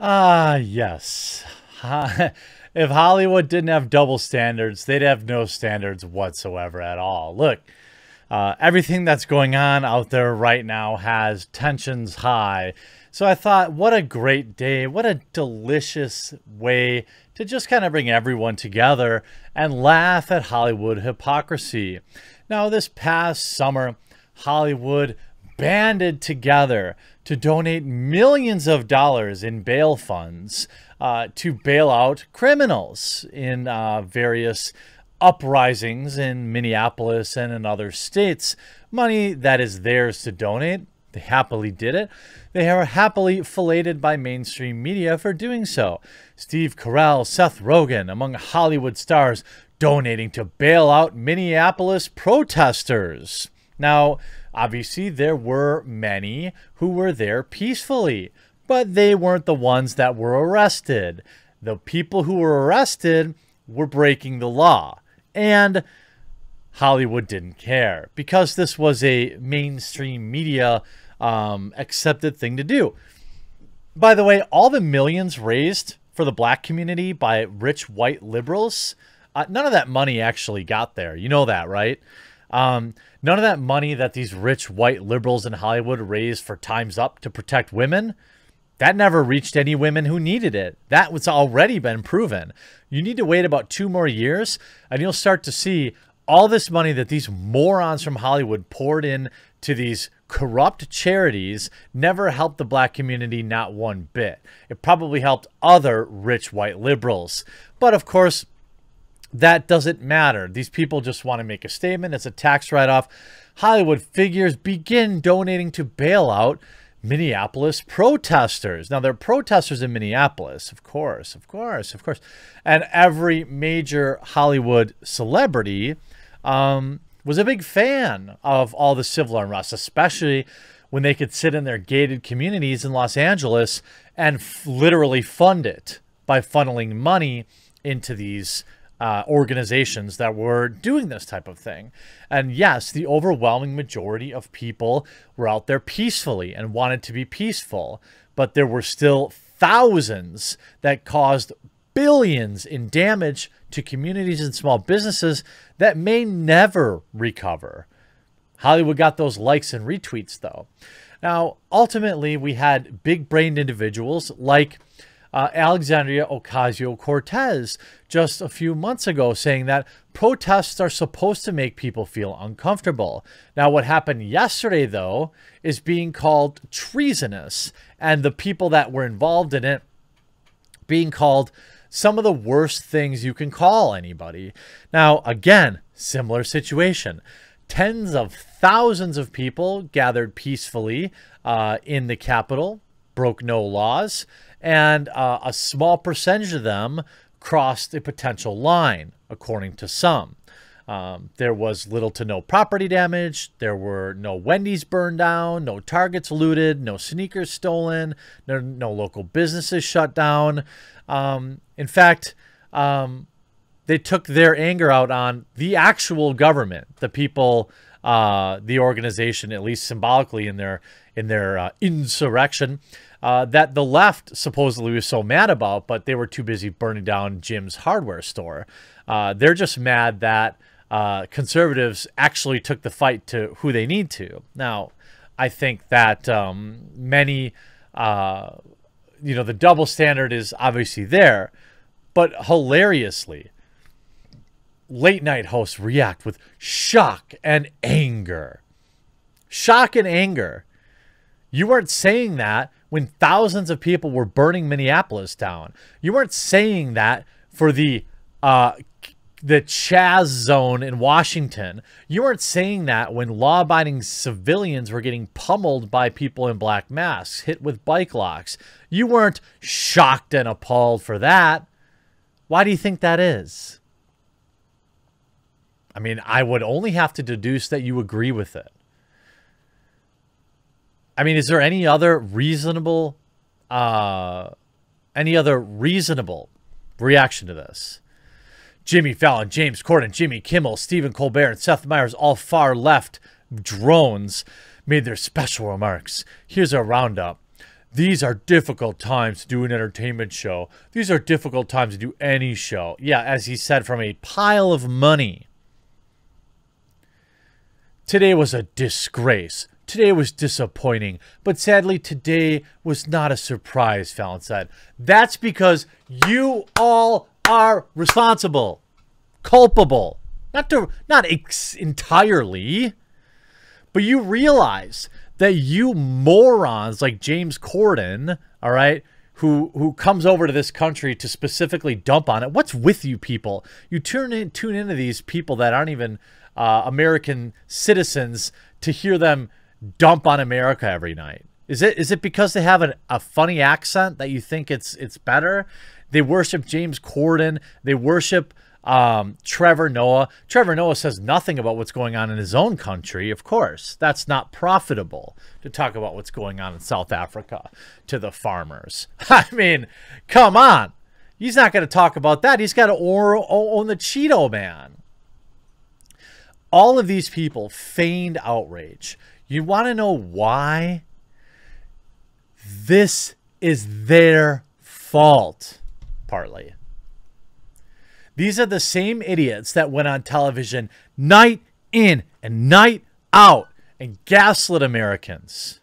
Yes. If Hollywood didn't have double standards, they'd have no standards whatsoever at all. Look, everything that's going on out there right now has tensions high. So I thought, what a great day. What a delicious way to just kind of bring everyone together and laugh at Hollywood hypocrisy. Now, this past summer, Hollywood banded together to donate millions of dollars in bail funds to bail out criminals in various uprisings in Minneapolis and in other states. Money that is theirs to donate. They happily did it. They are happily filleted by mainstream media for doing so. Steve Carell, Seth Rogen, among Hollywood stars, donating to bail out Minneapolis protesters. Now, obviously, there were many who were there peacefully, but they weren't the ones that were arrested. The people who were arrested were breaking the law, and Hollywood didn't care because this was a mainstream media accepted thing to do. By the way, all the millions raised for the black community by rich white liberals, none of that money actually got there. You know that, right? None of that money that these rich white liberals in Hollywood raised for Time's Up to protect women, that never reached any women who needed it. That was already been proven. You need to wait about 2 more years and you'll start to see all this money that these morons from Hollywood poured in to these corrupt charities never helped the black community, not one bit. It probably helped other rich white liberals. But of course, that doesn't matter. These people just want to make a statement. It's a tax write-off. Hollywood figures begin donating to bail out Minneapolis protesters. Now, they're protesters in Minneapolis, of course. And every major Hollywood celebrity was a big fan of all the civil unrest, especially when they could sit in their gated communities in Los Angeles and literally fund it by funneling money into these organizations that were doing this type of thing. And yes, the overwhelming majority of people were out there peacefully and wanted to be peaceful, but there were still thousands that caused billions in damage to communities and small businesses that may never recover. Hollywood got those likes and retweets, though. Now, ultimately, we had big-brained individuals like Alexandria Ocasio-Cortez just a few months ago saying that protests are supposed to make people feel uncomfortable. Now, what happened yesterday, though, is being called treasonous, and the people that were involved in it being called some of the worst things you can call anybody. Now, again, similar situation. Tens of thousands of people gathered peacefully in the Capitol, broke no laws, and a small percentage of them crossed a potential line, according to some. There was little to no property damage. There were no Wendy's burned down, no Targets looted, no sneakers stolen, no local businesses shut down. In fact, they took their anger out on the actual government, the people, the organization, at least symbolically in their insurrection, that the left supposedly was so mad about, but they were too busy burning down Jim's hardware store. They're just mad that conservatives actually took the fight to who they need to. Now, I think that many, the double standard is obviously there, but hilariously, late night hosts react with shock and anger. Shock and anger. You weren't saying that when thousands of people were burning Minneapolis down. You weren't saying that for the Chaz zone in Washington. You weren't saying that when law-abiding civilians were getting pummeled by people in black masks, hit with bike locks. You weren't shocked and appalled for that. Why do you think that is? I mean, I would only have to deduce that you agree with it. I mean, is there any other reasonable reaction to this? Jimmy Fallon, James Corden, Jimmy Kimmel, Stephen Colbert, and Seth Meyers, all far left drones, made their special remarks. Here's a roundup. these are difficult times to do an entertainment show. These are difficult times to do any show. Yeah, as he said, from a pile of money. Today was a disgrace. Today was disappointing. But sadly, today was not a surprise, Fallon said. That's because you all are responsible. Culpable. Not entirely. But you realize that you morons like James Cordon, all right, who comes over to this country to specifically dump on it. What's with you people? You tune into these people that aren't even American citizens to hear them dump on America every night. Is it because they have a funny accent that you think it's better? They worship James Cordon. They worship Trevor Noah. Trevor Noah says nothing about what's going on in his own country. Of course, that's not profitable to talk about what's going on in South Africa to the farmers. I mean, come on. He's not going to talk about that. He's got to own the Cheeto man. All of these people feigned outrage. You want to know why? This is their fault, partly. These are the same idiots that went on television night in and night out and gaslit Americans.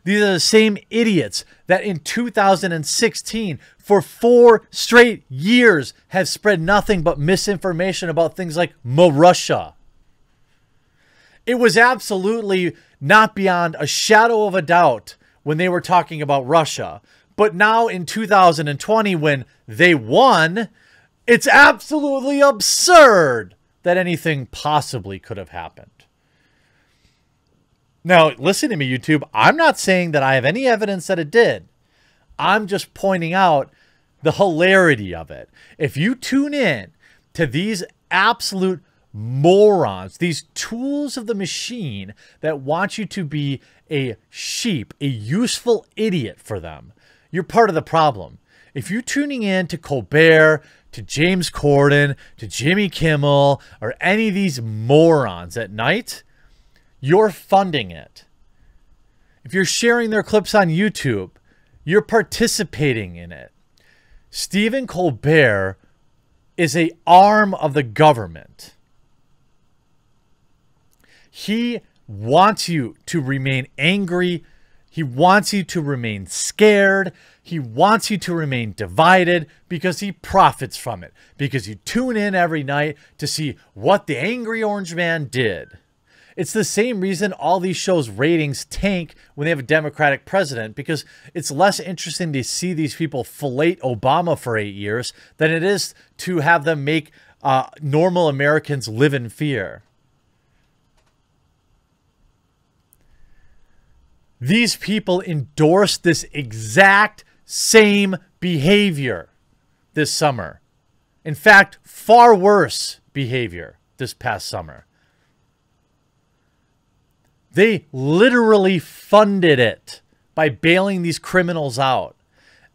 These are the same idiots that in 2016, for 4 straight years, have spread nothing but misinformation about things like Russia. It was absolutely not beyond a shadow of a doubt when they were talking about Russia. But now in 2020, when they won, it's absolutely absurd that anything possibly could have happened. Now, listen to me, YouTube. I'm not saying that I have any evidence that it did. I'm just pointing out the hilarity of it. If you tune in to these absolute morons, these tools of the machine that want you to be a sheep, a useful idiot for them, you're part of the problem. If you're tuning in to Colbert, to James Corden, to Jimmy Kimmel, or any of these morons at night, you're funding it. If you're sharing their clips on YouTube, you're participating in it. Stephen Colbert is an arm of the government. He wants you to remain angry. He wants you to remain scared. He wants you to remain divided because he profits from it. Because you tune in every night to see what the angry orange man did. It's the same reason all these shows' ratings tank when they have a Democratic president, because it's less interesting to see these people fillet Obama for 8 years than it is to have them make normal Americans live in fear. These people endorsed this exact same behavior this summer. In fact, far worse behavior this past summer. They literally funded it by bailing these criminals out.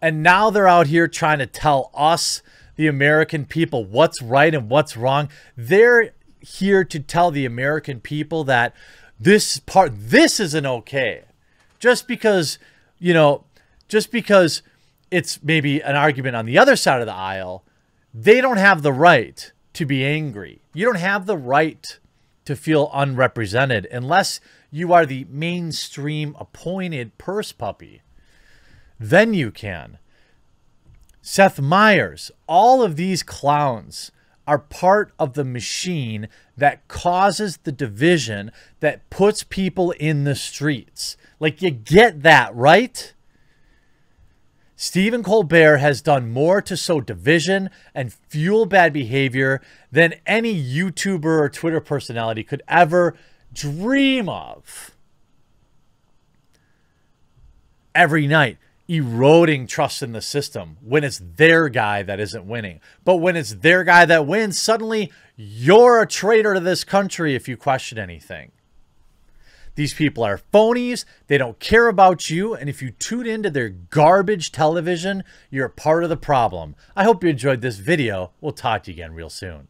And now they're out here trying to tell us, the American people, what's right and what's wrong. They're here to tell the American people that this isn't okay. Just because, you know, just because it's maybe an argument on the other side of the aisle, they don't have the right to be angry. You don't have the right to feel unrepresented unless you are the mainstream appointed purse puppy. Then you can. Seth Meyers, all of these clowns are part of the machine that causes the division that puts people in the streets. Like, you get that, right? Stephen Colbert has done more to sow division and fuel bad behavior than any YouTuber or Twitter personality could ever dream of. Every night, eroding trust in the system when it's their guy that isn't winning. But when it's their guy that wins, suddenly you're a traitor to this country if you question anything. These people are phonies. They don't care about you. And if you tune into their garbage television, you're a part of the problem. I hope you enjoyed this video. We'll talk to you again real soon.